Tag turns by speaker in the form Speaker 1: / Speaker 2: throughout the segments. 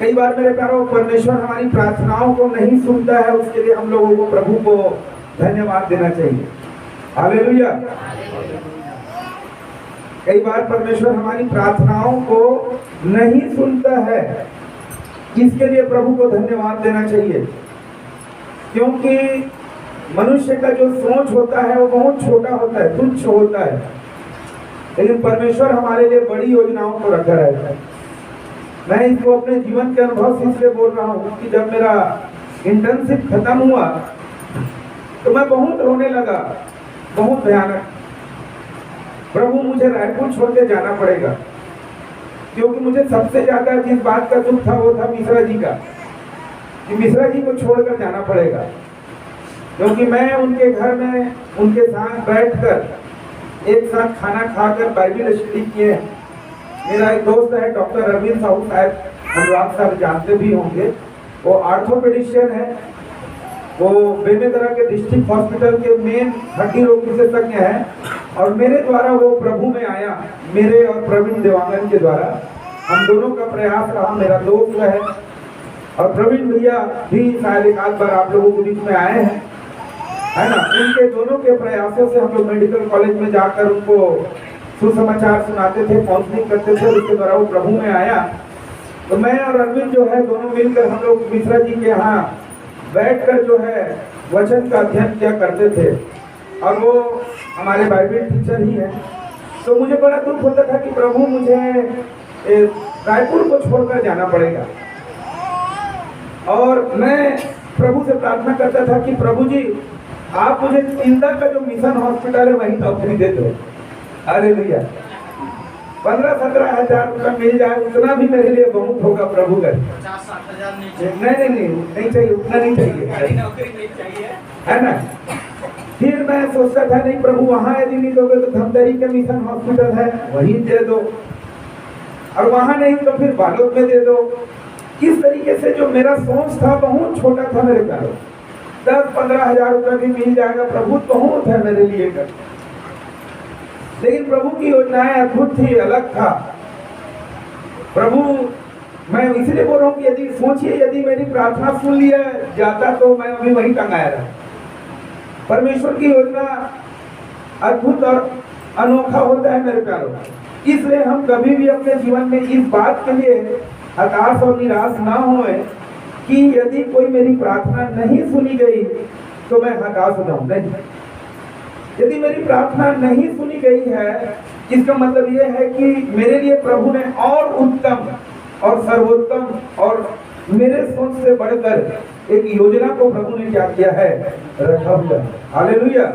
Speaker 1: कई बार मेरे प्यारों, परमेश्वर हमारी प्रार्थनाओं को नहीं सुनता है, उसके लिए हम लोगों को प्रभु को धन्यवाद देना चाहिए। हालेलुया। कई बार परमेश्वर हमारी प्रार्थनाओं को नहीं सुनता है, इसके लिए प्रभु को धन्यवाद देना चाहिए। क्योंकि मनुष्य का जो सोच होता है वो बहुत छोटा होता है, तुच्छ होता है, लेकिन परमेश्वर हमारे लिए बड़ी योजनाओं को रखा रहता है। मैं इसको अपने जीवन के अनुभव से इसलिए बोल रहा हूँ कि जब मेरा इंटर्नशिप खत्म हुआ तो मैं बहुत रोने लगा, बहुत भयानक। प्रभु, मुझे रायपुर छोड़ के जाना पड़ेगा, क्योंकि मुझे सबसे ज्यादा जिस बात का दुख था वो था मिश्रा जी का, कि मिश्रा जी को छोड़कर जाना पड़ेगा। क्योंकि मैं उनके घर में उनके साथ बैठकर एक साथ खाना खाकर बाइबल स्टडी किए। मेरा एक दोस्त है डॉक्टर अरविंद साहू साहब, अनुराग साहब जानते भी होंगे, वो आर्थोपेडिशियन है, वो बेमेतरा के डिस्ट्रिक्ट हॉस्पिटल के मेन हड्डी रोग विशेषज्ञ हैं, और मेरे द्वारा वो प्रभु में आया, मेरे और प्रवीण देवांगन के द्वारा। हम दोनों का प्रयास रहा, मेरा दोस्त है, और प्रवीण भैया भी शायद एक आध बार आप लोगों के बीच में आए हैं, है ना। उनके दोनों के प्रयासों से हम लोग मेडिकल कॉलेज में जाकर उनको सुसमाचार सुनाते थे, काउंसलिंग करते थे, उसके द्वारा वो प्रभु में आया। तो मैं और अरविंद जो है दोनों मिलकर हम लोग मिश्रा जी के यहाँ बैठकर जो है वचन का अध्ययन किया करते थे, और वो हमारे बाइबल टीचर ही हैं। तो मुझे बड़ा दुख होता था कि प्रभु, मुझे रायपुर को छोड़कर जाना पड़ेगा, और मैं प्रभु से प्रार्थना करता था कि प्रभु जी, आप मुझे इंदर का जो मिशन हॉस्पिटल है वहीं नौकरी दे दो। हालेलुया। 15-17 हजार रुपया मिल जाए, उतना भी मेरे लिए बहुत होगा प्रभु का।
Speaker 2: 50-60 हजार
Speaker 1: नहीं चाहिए, उतना नहीं चाहिए,
Speaker 2: नौकरी नहीं चाहिए,
Speaker 1: है ना। फिर मैं सोचता था, नहीं प्रभु, वहाँ यदि नहीं दोगे तो धमतरी के मिशन हॉस्पिटल है वहीं दे दो, और वहाँ नहीं तो फिर बालोद में दे दो। इस तरीके से जो मेरा सोच था बहुत छोटा था मेरे प्यारों। 10-15 हजार रुपया भी मिल जाएगा प्रभु, बहुत है मेरे लिए कर। लेकिन प्रभु की योजनाएं अद्भुत थी, अलग था। प्रभु, मैं इसलिए बोल रहा हूँ कि यदि सोचिए, यदि मेरी प्रार्थना सुन लिया जाता तो मैं अभी वहीं टंगाया रहा। परमेश्वर की योजना अद्भुत और अनोखा होता है मेरे प्यारों। इसलिए हम कभी भी अपने जीवन में इस बात के लिए हताश और निराश ना होए कि यदि कोई मेरी प्रार्थना नहीं सुनी गई तो मैं हताश हो जाऊं। नहीं, यदि मेरी प्रार्थना नहीं सुनी गई है, इसका मतलब यह है कि मेरे लिए प्रभु ने और उत्तम और सर्वोत्तम और मेरे सोच से बढ़कर एक योजना को प्रभु ने क्या किया है, रखा हुआ। हालेलुया।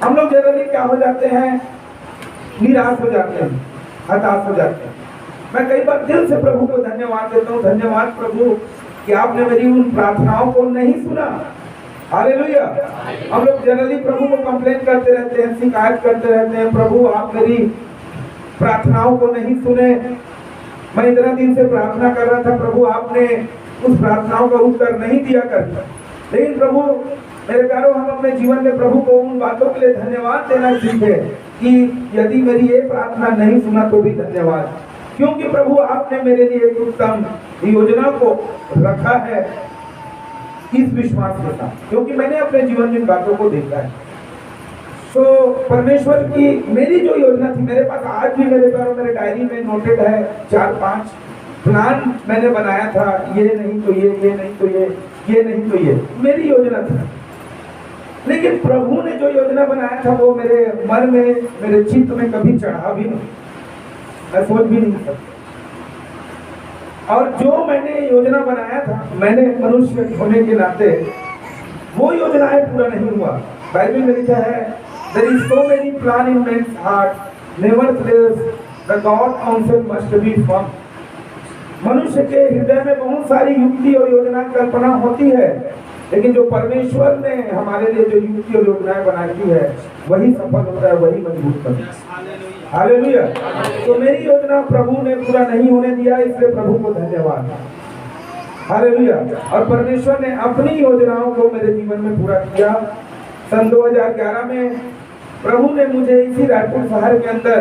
Speaker 1: हम लोग जनरली क्या हो जाते हैं, निराश हो जाते हैं, हताश हो जाते हैं। मैं कई बार दिल से प्रभु को धन्यवाद देता हूँ, धन्यवाद प्रभु कि आपने मेरी उन प्रार्थनाओं को नहीं सुना। हालेलुया। हम लोग जनरली प्रभु को कंप्लेन करते रहते हैं, शिकायत करते रहते हैं, प्रभु आप मेरी प्रार्थनाओं को नहीं सुने, मैं इतना दिन से प्रार्थना कर रहा था, प्रभु आपने उस प्रार्थनाओं का उत्तर नहीं दिया कर। लेकिन प्रभु मेरे प्यारों, हम अपने जीवन में प्रभु को उन बातों के लिए धन्यवाद देना सीखे कि यदि मेरी ये प्रार्थना नहीं सुना तो भी धन्यवाद, क्योंकि प्रभु आपने मेरे लिए एक उत्तम योजना को रखा है, इस विश्वास के साथ, क्योंकि मैंने अपने जीवन में इन बातों को देखा है। तो परमेश्वर की मेरी जो योजना थी, मेरे पास आज भी मेरे प्यारों मेरे डायरी में नोटेड है 4-5 प्लान मैंने बनाया था, ये नहीं तो ये नहीं तो ये नहीं तो ये मेरी योजना थी। लेकिन प्रभु ने जो योजना बनाया था वो मेरे मन में, मेरे चित्त में कभी चढ़ा भी नहीं, मैं सोच भी नहीं सकता। और जो मैंने योजना बनाया था, मैंने मनुष्य होने के नाते वो योजनाएं पूरा नहीं हुआ। बाइबल में लिखा है, there is so many plan in man's heart, nevertheless the God counsel must be firm। मनुष्य के हृदय में बहुत सारी युक्ति और योजना कल्पना होती है, लेकिन जो परमेश्वर ने हमारे लिए जो युक्ति और योजनाएं बनाई है वही सफल होता है, वही मजबूत होता है। हालेलुया। तो मेरी योजना प्रभु ने पूरा नहीं होने दिया, इसलिए प्रभु को धन्यवाद। हालेलुया। और परमेश्वर ने अपनी योजनाओं को मेरे जीवन में पूरा किया। सन 2011 में प्रभु ने मुझे इसी रायपुर शहर के अंदर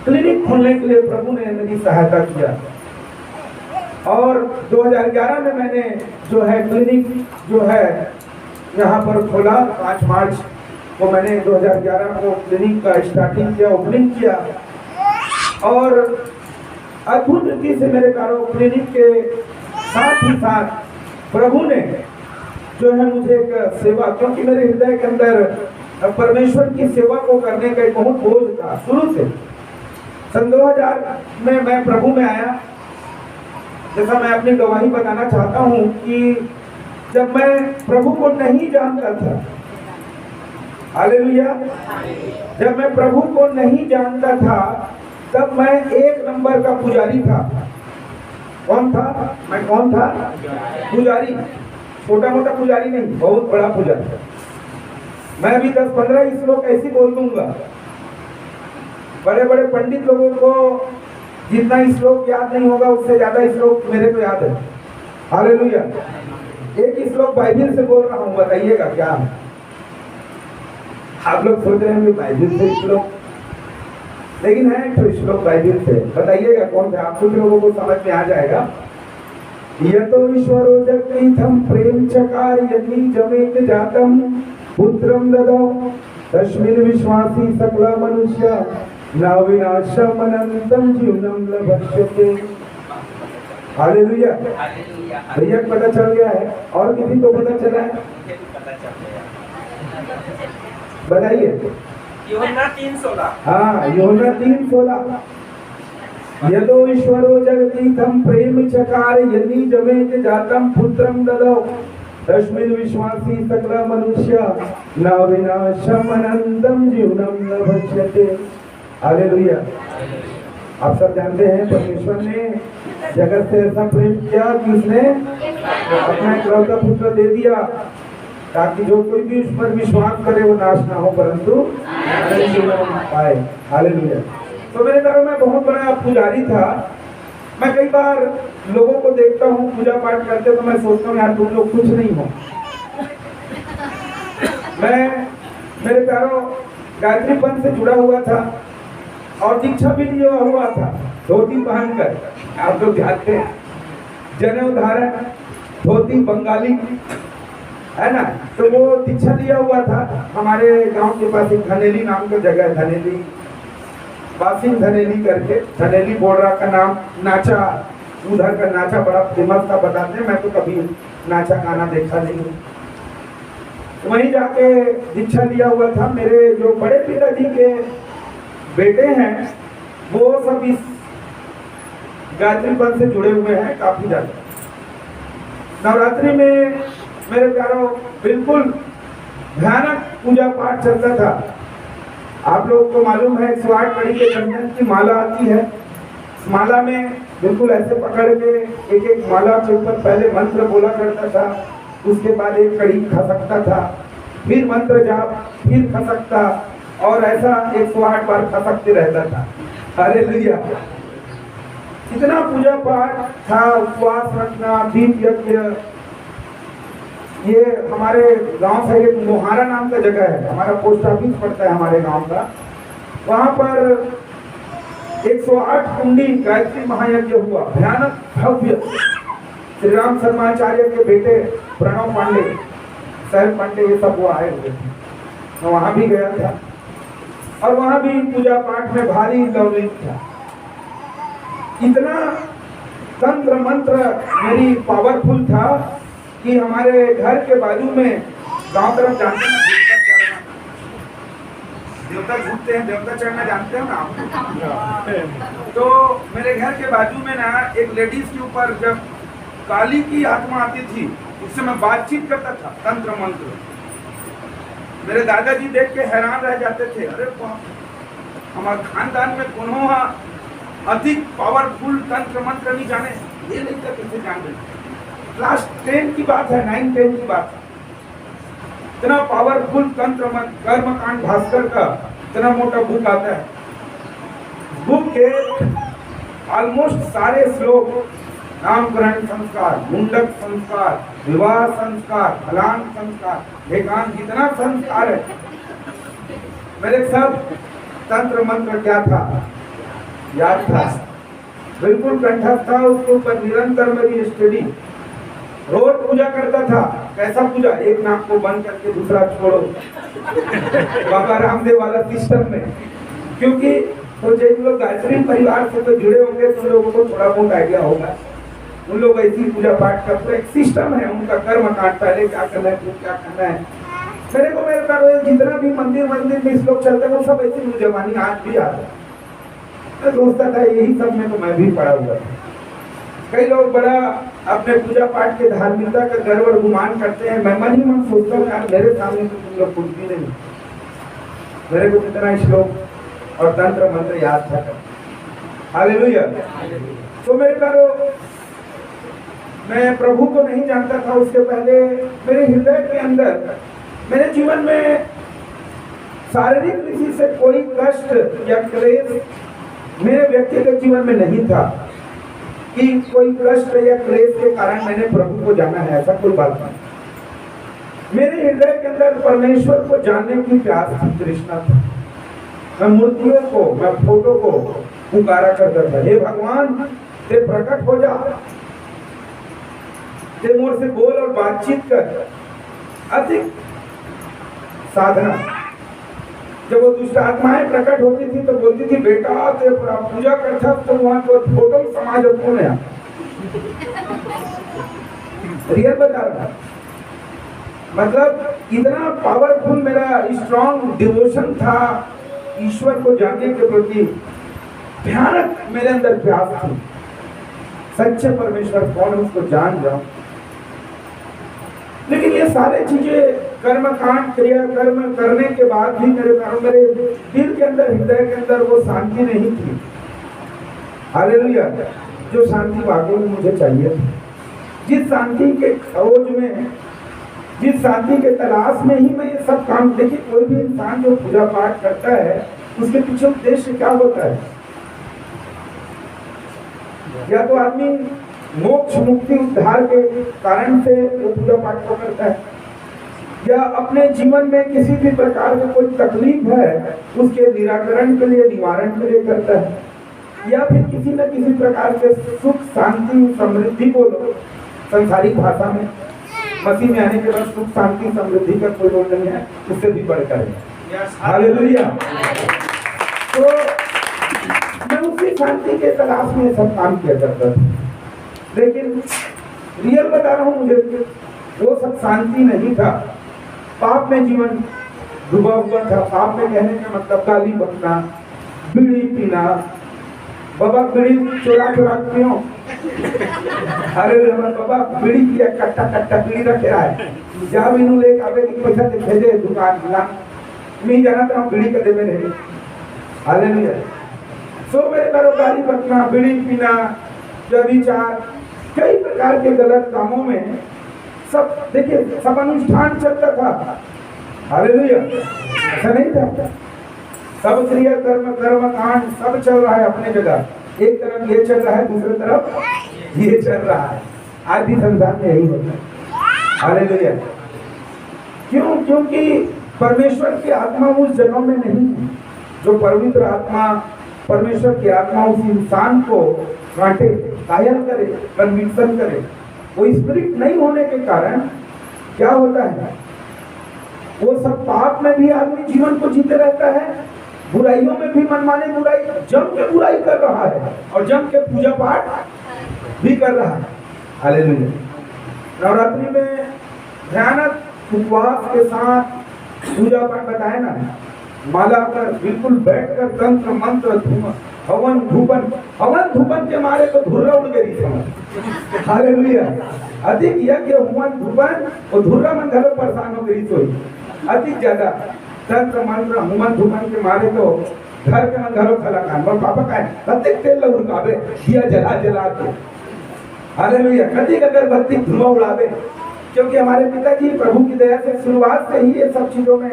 Speaker 1: क्लिनिक खोलने के लिए प्रभु ने मेरी सहायता किया। और 2011 में मैंने जो है क्लिनिक जो है यहाँ पर खोला। 5 मार्च को मैंने 2011 को क्लिनिक का स्टार्टिंग किया, ओपनिंग किया। और अद्भुत रीति से मेरे क्लिनिक के साथ ही साथ प्रभु ने जो है मुझे एक सेवा, क्योंकि मेरे हृदय के अंदर परमेश्वर की सेवा को करने का एक बहुत बोझ था शुरू से। सन 2000 में मैं प्रभु में आया। जैसा मैं अपनी गवाही बताना चाहता हूँ कि जब मैं प्रभु को नहीं जानता था, हालेलुया, जब मैं प्रभु को नहीं जानता था तब मैं 1 नंबर का पुजारी था। कौन था? मैं कौन था? पुजारी। छोटा मोटा पुजारी नहीं, बहुत बड़ा पुजारी। मैं अभी 10-15 श्लोक ऐसी बोल दूंगा। बड़े बड़े पंडित लोगों को जितना श्लोक याद नहीं होगा उससे ज्यादा श्लोक मेरे को याद है। हालेलुया। एक श्लोक बाइबिल से बोल रहा हूँ, बताइएगा क्या? आप लोग सोच रहे हैं कि बाइबिल से श्लोक, लेकिन है तो श्लोक बाइबिल से। बताइएगा कौन सा? आप कुछ लोगों को समझ में आ जाएगा। यतो ईश्वरो जगतीथं प्रेम चकार यति जमेत जातम पुत्रम ददौ तस्मिन् विश्वासी सकल मनुष्य न विनाशम अनंतम जीवनम लभस्यते। हालेलुया। भैया पता चल गया है? और किसी को पता चला है? बताइए।
Speaker 2: यूहन्ना 3:16।
Speaker 1: हाँ, यूहन्ना 3:16। यतो ईश्वरो जगतीथं प्रेम चकार यदि जमेत जातम पुत्रम ददौ तस्मिन् विश्वासी सकल मनुष्य न विनाशम अनंतम जीवनम लभस्यते। हालेलुया। आप सब जानते हैं परमेश्वर ने जगत से ऐसा प्रेम किया कि उसने अपना इकलौता पुत्र दे दिया ताकि जो कोई भी उस पर विश्वास करे वो नाश ना हो परंतु अनंत जीवन पाए। हालेलुया। तो मेरे घरों में बहुत बड़ा पुजारी था। मैं कई बार लोगों को देखता हूँ पूजा पाठ करते तो मैं सोचता हूँ यार तुम लोग कुछ नहीं हो। मैं मेरे घरों गायत्री पंथ से जुड़ा हुआ था और दीक्षा भी लिया हुआ था, धोती पहनकर। आप लोग जानते हैं जनेऊ धारण, धोती बंगाली, है ना। तो वो दीक्षा लिया हुआ था। हमारे गांव के पास एक धनेली नाम का जगह है, धनेली, बासिंग धनेली करके। धनेली बोर्डरा का नाम, नाचा, उधर का नाचा बड़ा फेमस था बताते हैं। मैं तो कभी नाचा गाना देखा नहीं। वहीं जाके दीक्षा लिया हुआ था। मेरे जो बड़े पिताजी के बेटे हैं वो सब इस गायत्री पंथ से जुड़े हुए हैं काफी ज्यादा। नवरात्रि में मेरे प्यारों बिल्कुल भयानक पूजा पाठ चलता था। आप लोग को मालूम है 108 कड़ी के चंदन की माला आती है। माला में बिल्कुल ऐसे पकड़ के एक एक माला के ऊपर पहले मंत्र बोला करता था, उसके बाद एक कड़ी खसकता था, फिर मंत्र जाप, फिर खसकता, और ऐसा 108 बार खसकते रहता था। हालेलुया। इतना पूजा पाठ था, उपवास रखना, दीप यज्ञ। ये हमारे गांव से एक मोहारा नाम का जगह है, हमारा पोस्ट ऑफिस पड़ता है हमारे गांव का। वहां पर 108 कुंडी गायत्री महायज्ञ हुआ, भयानक भव्य। श्री राम शर्माचार्य के बेटे प्रणव पांडे, सहल पांडे, ये सब वो आए हुए थे। मैं वहां भी गया था और वहां भी पूजा पाठ में भारी लवलीन था। इतना तंत्र मंत्र मेरी पावरफुल था कि हमारे घर के बाजू में गांव तरफ जानते हैं देवता घूमते हैं, देवता चढ़ना जानते हो ना आप? तो मेरे घर के बाजू में ना एक लेडीज के ऊपर जब काली की आत्मा आती थी उससे मैं बातचीत करता था तंत्र मंत्र। मेरे दादाजी देख के हैरान रह जाते थे, अरे हमारे खानदान में कोनो अधिक पावरफुल तंत्र मंत्र नहीं जाने, ये नहीं था कैसे जान रहे। क्लास 10 की बात है, 9-10 की बात है। इतना पावरफुल तंत्र मंत्र, कर्मकांड भास्कर का इतना मोटा बुक आता है। बुक के ऑलमोस्ट सारे श्लोक, नामकरण संस्कार, मुंडक संस्कार, विवाह संस्कार, फलांग संस्कार, ढेकान, जितना संस्कार है मेरे सब तंत्र मंत्र क्या था याद था। बिल्कुल कंठस्थ था, उसके ऊपर निरंतर मेरी स्टडी, रोज पूजा करता था। कैसा पूजा? एक नाक को बंद करके दूसरा छोड़ो, बाबा रामदेव वाला सिस्टम में। क्योंकि तो जैसे लोग गायत्री परिवार से तो जुड़े होंगे तो लोगों को थोड़ा बहुत आइडिया होगा। उन लोग ऐसी पूजा पाठ करते, एक सिस्टम है उनका, कर्म कांड, पहले क्या करना है, फिर क्या करना है। मेरे करो जितना भी मंदिर में इस लोग चलते हैं वो सब ऐसी जवानी आज भी आता है। मैं सोचता था यही सब में तो मैं भी पड़ा हुआ था। कई लोग बड़ा अपने पूजा पाठ के धार्मिकता का गर्व और गुमान करते हैं। मैं मन ही मन सोचता हूँ यार मेरे सामने तो तुम लोग कुछ भी नहीं। मेरे को कितना श्लोक और तंत्र मंत्र याद था। हालेलुया। तो मेरे करो मैं प्रभु को नहीं जानता था। उसके पहले मेरे हृदय के अंदर, मेरे जीवन में शारीरिक किसी से कोई कष्ट या क्लेश मेरे व्यक्तिगत जीवन में नहीं था कि कोई कष्ट या क्लेश के कारण मैंने प्रभु को जाना है, ऐसा कोई बात नहीं। मेरे हृदय के अंदर परमेश्वर को जानने की प्यास थी, तृष्णा था। मैं मूर्तियों को, मैं फोटो को पुकारा करता था, हे भगवान ते प्रकट हो जा, ते मोर से बोल और बातचीत कर। अधिक साधना, जब वो दुष्ट आत्माएं प्रकट होती थी तो बोलती थी बेटा ते पूजा करता तो वहां तो टोटल समाज कौन है। रियल बता रहा, मतलब इतना पावरफुल मेरा स्ट्रॉन्ग डिवोशन था ईश्वर को जानने के प्रति, भयानक मेरे अंदर प्यास थी। सच्चे परमेश्वर कौन है उसको जान जाऊं। लेकिन ये सारे चीजें कर्म कांड क्रिया कर्म करने के बाद भी मेरे दिल के अंदर, हृदय के अंदर वो शांति नहीं थी। हालेलुया। जो शांति वाकई में मुझे चाहिए थी, जिस शांति के खोज में, जिस शांति के तलाश में ही मैं ये सब काम। देखिए कोई भी इंसान जो पूजा पाठ करता है उसके पीछे उद्देश्य क्या होता है? या तो आदमी मोक्ष मुक्ति उद्धार के कारण से वो पूजा पाठ को करता है, या अपने जीवन में किसी भी प्रकार की कोई तकलीफ है उसके निराकरण के लिए, निवारण के लिए करता है, या फिर किसी न किसी प्रकार के सुख शांति समृद्धि को, संसारिक भाषा में मसीह में आने के बाद सुख शांति समृद्धि का कोई रोल नहीं है, उससे भी बढ़कर है। हालेलुया। तो मैं उसी शांति के तलाश में सब काम किया करता था। लेकिन रियल बता रहा हूँ, मुझे वो सब शांति नहीं था। पाप में जीवन डूबा हुआ था। पाप में कहने का मतलब गाली बकना, बीड़ी पीना। बाबा बीड़ी चुरा पियो, अरे बाबा बीड़ी पिया, कट्टा कट्टा बीड़ी रखे रहा है, जा बिनु ले आवे की पैसा दे भेजे दुकान ना नहीं जाना तो बीड़ी का देवे नहीं। हालेलुया। सो मेरे करो गाली बकना, बीड़ी पीना, व्यभिचार, कई प्रकार के गलत कामों में सब, देखिए सब अनुष्ठान चलता था। हालेलुया। ऐसा नहीं था? सब क्रिया कर्म कर्म कांड सब चल रहा है अपने जगह। एक तरफ ये चल रहा है, दूसरी तरफ ये चल रहा है। आज भी संसार में यही होता है। हालेलुया। क्यों? क्योंकि परमेश्वर की आत्मा उस जगह में नहीं है। जो पवित्र आत्मा, परमेश्वर की आत्मा उस इंसान को काटे, कायल करे, कन्विक्शन करे, वो स्पिरिट नहीं होने के कारण क्या होता है, वो सब पाप में भी आदमी जीवन को जीते रहता है, बुराइयों में भी मनमाने बुराई, जम के बुराई कर रहा है और जम के पूजा पाठ भी कर रहा है। हालेलुया। नवरात्रि में भयानक उपवास के साथ पूजा पाठ बताए ना, माला पर बिल्कुल बैठकर तंत्र मंत्र हवन धूपन के मारे तो धुर्रा उड़ गई समझ। हालेलुया। अधिक यज्ञ हवन धूपन और धुर्रा मन घरों परेशान हो गई सोई। अधिक ज्यादा तंत्र मंत्र हवन धूपन के मारे तो घर के मन घरों खला कान और पापा का अधिक तेल उड़कावे, दिया जला के। हालेलुया। अधिक अगरबत्ती धुआं उड़ावे, क्योंकि हमारे पिताजी प्रभु की दया से शुरुआत से ही ये सब चीजों में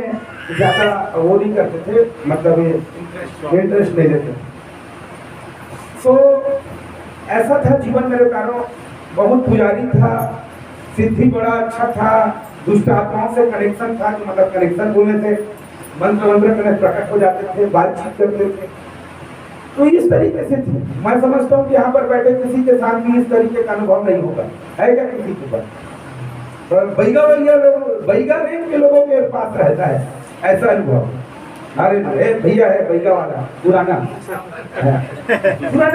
Speaker 1: ज्यादा वो नहीं करते थे, मतलब इंटरेस्ट नहीं लेते। सो ऐसा था जीवन मेरे प्यारों। बहुत पुजारी था, सिद्धि बड़ा अच्छा था, दुष्ट आत्माओं से कनेक्शन था, मतलब कनेक्शन बोलने थे, मंत्र प्रकट हो जाते थे, बातचीत करते थे। तो इस तरीके से थी। मैं समझता हूँ कि यहाँ पर बैठे किसी के साथ भी इस तरीके का अनुभव नहीं होगा, है क्या किसी के पास? बैगा रेंज के लोगों के पास रहता है ऐसा अनुभव। अरे भैया है बैगा वाला, पुराना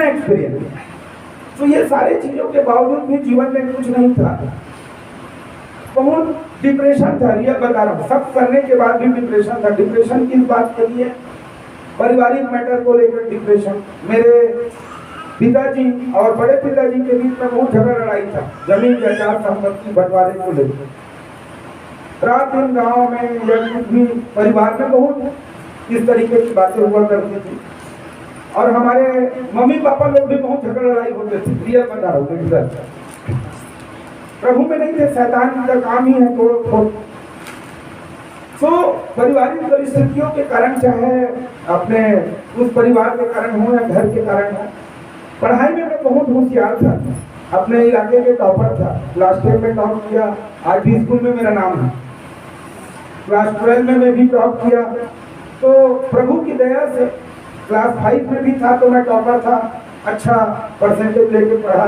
Speaker 1: एक्सपीरियंस। तो ये सारी चीजों के बावजूद भी जीवन में कुछ नहीं था, बहुत डिप्रेशन था। रियल बता रहा हूँ, सब करने के बाद भी डिप्रेशन था। डिप्रेशन किस बात के लिए? पारिवारिक मैटर को लेकर डिप्रेशन। मेरे पिताजी और बड़े पिताजी के बीच में बहुत झगड़ा लड़ाई था, जमीन जायदाद संपत्ति बंटवारे को लेकर। रात दिन गांव में या कुछ भी परिवार में बहुत इस तरीके की बातें हुआ करती थी। और हमारे मम्मी पापा लोग भी बहुत झगड़ा लड़ाई होते थे। रियल बता रहा हूँ, प्रभु में नहीं थे, शैतान का काम ही है तोड़ फोड़। तो पारिवारिक परिस्थितियों के कारण, चाहे अपने उस परिवार के कारण हो या घर के कारण हो, पढ़ाई में मैं बहुत होशियार था, अपने इलाके के टॉपर था। क्लास 10 में टॉप किया, आरटी स्कूल में मेरा नाम है। क्लास 12 में मैं भी टॉप किया। तो प्रभु की दया से क्लास 5 में भी था तो मैं टॉपर था, अच्छा परसेंटेज लेके पढ़ा।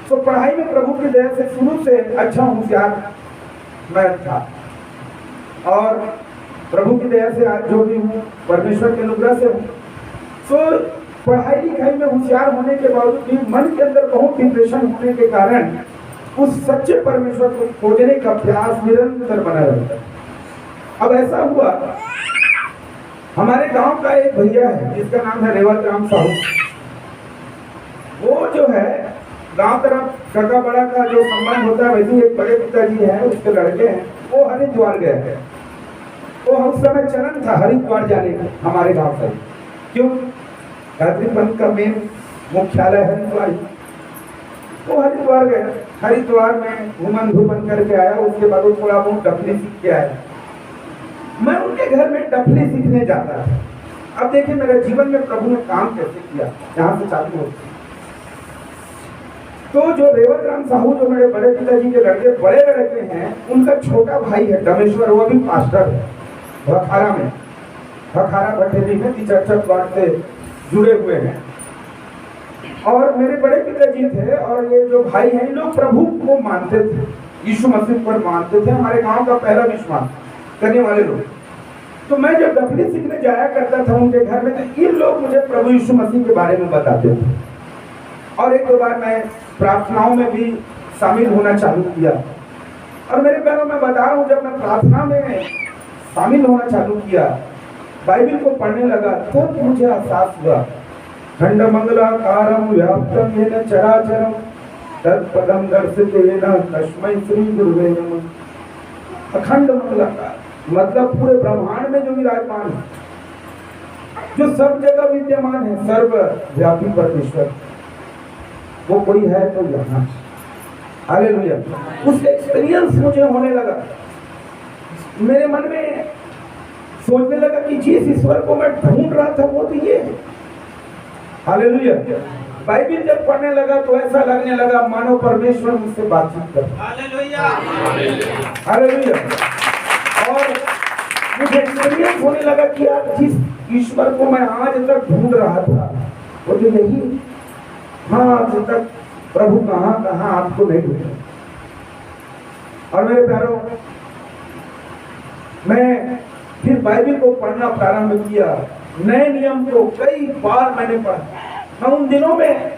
Speaker 1: तो पढ़ाई में प्रभु की दया से शुरू से अच्छा होशियार मैं था। और प्रभु की दया से आज जो भी हूँ परमेश्वर के अनुग्रह से हूँ। तो पढ़ाई लिखाई में होशियार होने के बावजूद भी मन के अंदर बहुत डिप्रेशन होने के कारण उस सच्चे परमेश्वर को खोजने का प्रयास निरंतर बना रहता। अब ऐसा हुआ, हमारे गांव का एक भैया है जिसका नाम है रेवत राम साहू। वो जो है गांव तरफ काका बड़ा का जो संबंध होता है, वैसे एक बड़े पिताजी है, उसके लड़के हैं, वो हरिद्वार गए हैं। वो उस समय चलन था हरिद्वार जाने का हमारे गांव से। क्यों? गायत्री पंथ का मेन मुख्यालय हरिद्वार। वो हरिद्वार गए, हरिद्वार में घूमन घूमन करके आया। उसके बाद वो थोड़ा बहुत डफली सीख के आया। मैं उनके घर में डफली सीखने जाता था। अब देखिए मेरे जीवन में प्रभु ने काम कैसे किया, यहाँ से चालू होता। तो जो रेवत राम साहू जो मेरे बड़े पिताजी के लड़के बड़े लड़के हैं, उनका छोटा भाई है डमेश्वर, वो भी पास्टर है भखारा में, भखारा भटेली में टीचर प्लॉट से जुड़े हुए हैं। और मेरे बड़े पिताजी थे और ये जो भाई हैं, इन लोग प्रभु को मानते थे, यीशु मसीह पर मानते थे। हमारे गांव का पहला विश्वास करने वाले लोग। तो मैं जब डफली सीखने जाया करता था उनके घर में, तो इन लोग मुझे प्रभु यीशु मसीह के बारे में बताते थे। और एक दो बार मैं प्रार्थनाओं में भी शामिल होना चालू किया। और मेरे प्यारों में बता रहा हूँ, जब मैं प्रार्थना में शामिल होना चालू किया, बाइबल को पढ़ने लगा, तब तो मुझे एहसास हुआ खंड मंगलाकारम व्याप्तम येन चराचरम तत्पदम दर्शितेन तस्मै श्री गुरुवे नमः। अखंड मंगलाकार मतलब पूरे ब्रह्मांड में जो विराजमान है, जो सब जगह विद्यमान है, सर्वव्यापी परमेश्वर, वो कोई है तो यहाँ। हालेलुया। उस एक्सपीरियंस मुझे होने लगा। मेरे मन में सोचने लगा कि जिस ईश्वर को मैं ढूंढ रहा था वो तो ये है। हालेलुया। बाइबल जब पढ़ने लगा तो ऐसा लगने लगा मानो परमेश्वर मुझसे बातचीत कर।
Speaker 2: हालेलुया।
Speaker 1: हालेलुया। और मुझे एक्सपीरियंस होने लगा कि यार जिस ईश्वर को मैं आज तक ढूंढ रहा था वो तो यही। हाँ, आज तक प्रभु कहाँ कहाँ आपको नहीं ढूंढा। और मेरे प्यारों, मैं फिर बाइबल को पढ़ना प्रारंभ किया। नए नियम को कई बार मैंने पढ़ा। मैं उन दिनों में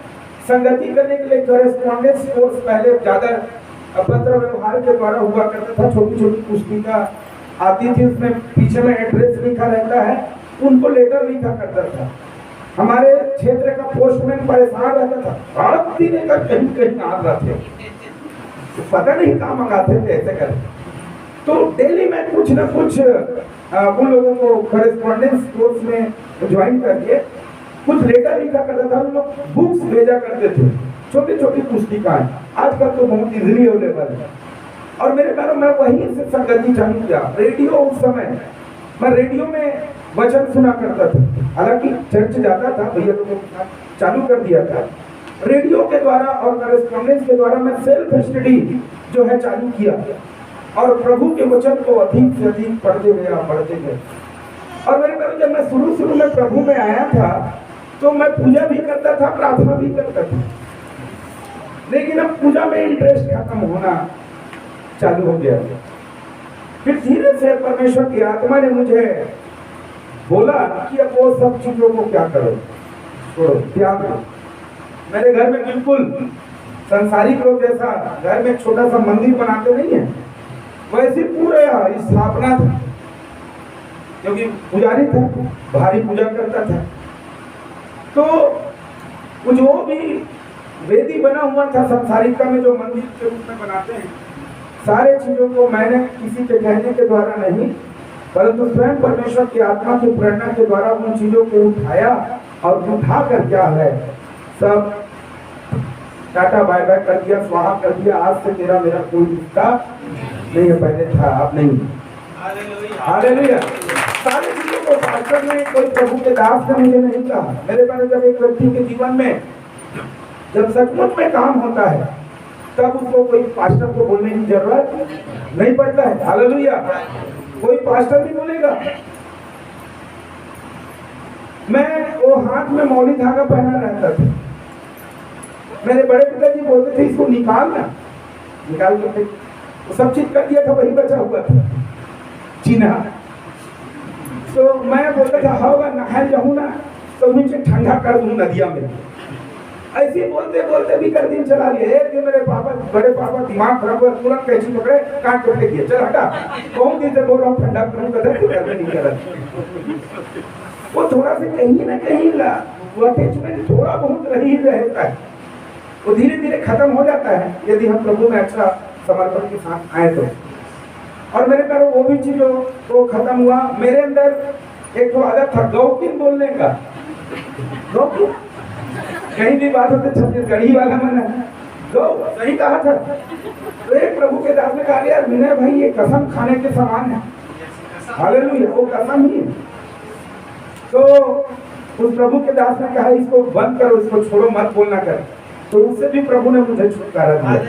Speaker 1: संगति करने के लिए कॉरेस्पॉन्डेंस कोर्स पहले ज्यादा पत्र व्यवहार के द्वारा हुआ करता था। छोटी छोटी पुस्तिका आती थी, उसमें पीछे में एड्रेस लिखा रहता है, उनको लेटर लिखा करता था। हमारे क्षेत्र का पोस्टमैन परेशान रहता था, रात दिन कहीं कहीं आ रहे थे, तो पता नहीं कहाँ मंगाते थे, ऐसे कर। तो डेली में कुछ ना कुछ उन लोगों को कॉरेस्पॉन्डेंस कोर्स में ज्वाइन करके कुछ लेटर लिखा करता था। उन लोग बुक्स भेजा करते थे, छोटी छोटी पुस्तिकाएं। आजकल तो बहुत इजीली अवेलेबल है। और मेरे प्यारों, मैं वहीं से संगति चालू किया। रेडियो, उस समय मैं रेडियो में वचन सुना करता था। हालांकि चर्च जाता था, भैया लोगों के साथ चालू कर दिया था। रेडियो के द्वारा और कॉरेस्पॉन्डेंस के द्वारा मैं सेल्फ स्टडी जो है चालू किया और प्रभु के वचन को अधिक से अधिक पढ़ते गए। और मेरे प्यारों, जब मैं शुरू में प्रभु में आया था तो मैं पूजा भी करता था, प्रार्थना भी करता था, लेकिन अब पूजा में इंटरेस्ट खत्म होना चालू हो गया। फिर धीरे से परमेश्वर की आत्मा ने मुझे बोला कि अब वो सब चीजों को क्या करो, छोड़ो, त्याग दो। मेरे घर में बिल्कुल संसारिक लोग जैसा घर में छोटा सा मंदिर बनाते नहीं है, वैसे पूरे स्थापना था, क्योंकि पुजारी था, भारी पूजा करता था। तो जो भी वेदी बना हुआ था संसारिकता में, जो मंदिर के रूप में बनाते हैं, सारे चीजों को मैंने किसी के कहने के द्वारा नहीं, परंतु स्वयं परमेश्वर की आत्मा की प्रेरणा के द्वारा उन चीजों को उठाया और उठा कर क्या है सब टाटा बाय बाय कर दिया, स्वाहा कर दिया। आज से तेरा मेरा कोई रिश्ता नहीं है, पहले था, अब नहीं। हालेलुया। सारी चीजों को पास्टर ने, कोई प्रभु के दास ने मुझे नहीं कहा। मेरे पास जब एक व्यक्ति के जीवन में जब सचमुच में काम होता है, तब उसको कोई पास्टर को बोलने की जरूरत नहीं पड़ता है। हालेलुया। कोई पास्टर नहीं बोलेगा। मैं वो हाथ में मौली धागा पहना रहता था, मेरे बड़े पिताजी बोलते थे इसको निकालना, निकाल के वो सब चीज कर दिया था, वही बचा हुआ था चीना। तो मैं बोलता था होगा नहाए जाऊँ ना तो मुझे ठंडा कर दूं नदिया में। ऐसे बोलते बोलते भी कर दिन चला लिया। एक दिन मेरे पापा, बड़े पापा दिमाग खराब हुआ, तुरंत कैंची पकड़े, काट के फेंक दिया, चल हटा। बहुत दिन से बोल रहा हूँ ठंडा करूँ, कदर नहीं कर रहा। वो थोड़ा सा कहीं ना कहीं वो अटैचमेंट थोड़ा बहुत रही रहता है, वो धीरे धीरे खत्म हो जाता है यदि हम प्रभु में अच्छा समर्पण के साथ आए तो। और मेरे पर वो भी चीजों को खत्म हुआ। मेरे अंदर एक तो आदत था गौकिन बोलने का। गौकिन कहीं भी बात होती छत्तीसगढ़ी वाला मन गौ, सही कहा था। तो एक प्रभु के दास ने कहा यार विनय भाई ये कसम खाने के समान है। हालेलुया, वो कसम ही है। तो उस प्रभु के दास ने कहा इसको बंद करो, इसको छोड़ो, मत बोलना कर। तो उससे भी प्रभु ने मुझे छुटकारा दिया।